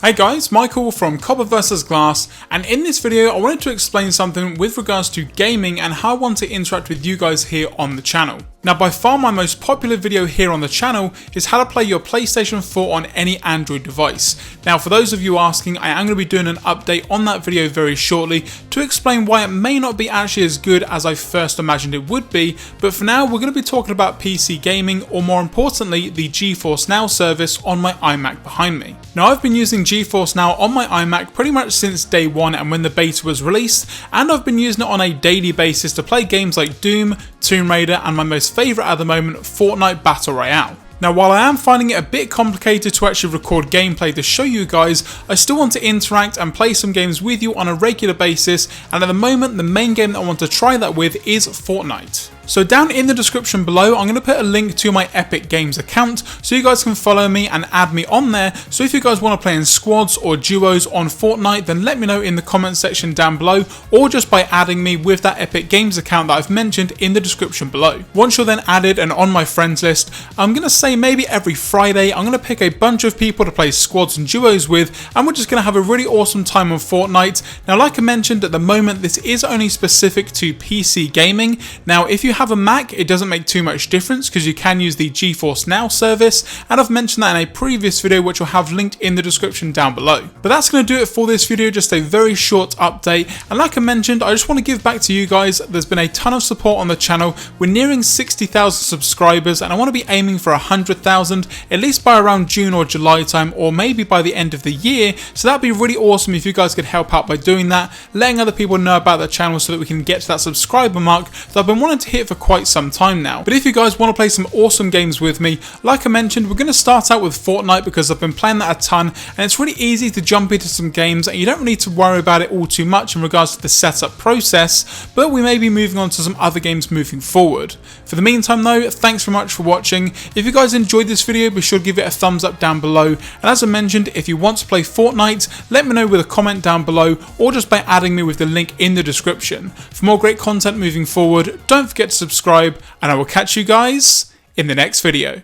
Hey guys, Michael from Copper vs Glass, and in this video I wanted to explain something with regards to gaming and how I want to interact with you guys here on the channel. Now, by far my most popular video here on the channel is how to play your PlayStation 4 on any Android device. Now, for those of you asking, I am going to be doing an update on that video very shortly to explain why it may not be actually as good as I first imagined it would be, but for now we're going to be talking about PC gaming, or more importantly the GeForce Now service on my iMac behind me. Now, I've been using GeForce Now on my iMac pretty much since day one and when the beta was released, and I've been using it on a daily basis to play games like Doom, Tomb Raider, and my most favourite at the moment, Fortnite Battle Royale. Now, while I am finding it a bit complicated to actually record gameplay to show you guys, I still want to interact and play some games with you on a regular basis, and at the moment the main game that I want to try that with is Fortnite. So down in the description below, I'm going to put a link to my Epic Games account so you guys can follow me and add me on there. So if you guys want to play in squads or duos on Fortnite, then let me know in the comment section down below, or just by adding me with that Epic Games account that I've mentioned in the description below. Once you're then added and on my friends list, I'm going to say maybe every Friday I'm going to pick a bunch of people to play squads and duos with, and we're just going to have a really awesome time on Fortnite. Now, like I mentioned, at the moment this is only specific to PC gaming. Now, if you have a Mac, it doesn't make too much difference because you can use the GeForce Now service, and I've mentioned that in a previous video which I'll have linked in the description down below. But that's going to do it for this video, just a very short update, and like I mentioned, I just want to give back to you guys. There's been a ton of support on the channel. We're nearing 60,000 subscribers, and I want to be aiming for 100,000 at least by around June or July time, or maybe by the end of the year. So that'd be really awesome if you guys could help out by doing that, letting other people know about the channel so that we can get to that subscriber mark that I've been wanting to hit for quite some time now. But if you guys want to play some awesome games with me, like I mentioned, we're going to start out with Fortnite because I've been playing that a ton, and it's really easy to jump into some games and you don't really need to worry about it all too much in regards to the setup process, but we may be moving on to some other games moving forward. For the meantime though, thanks very much for watching. If you guys enjoyed this video, be sure to give it a thumbs up down below, and as I mentioned, if you want to play Fortnite, let me know with a comment down below, or just by adding me with the link in the description. For more great content moving forward, don't forget to subscribe, and I will catch you guys in the next video.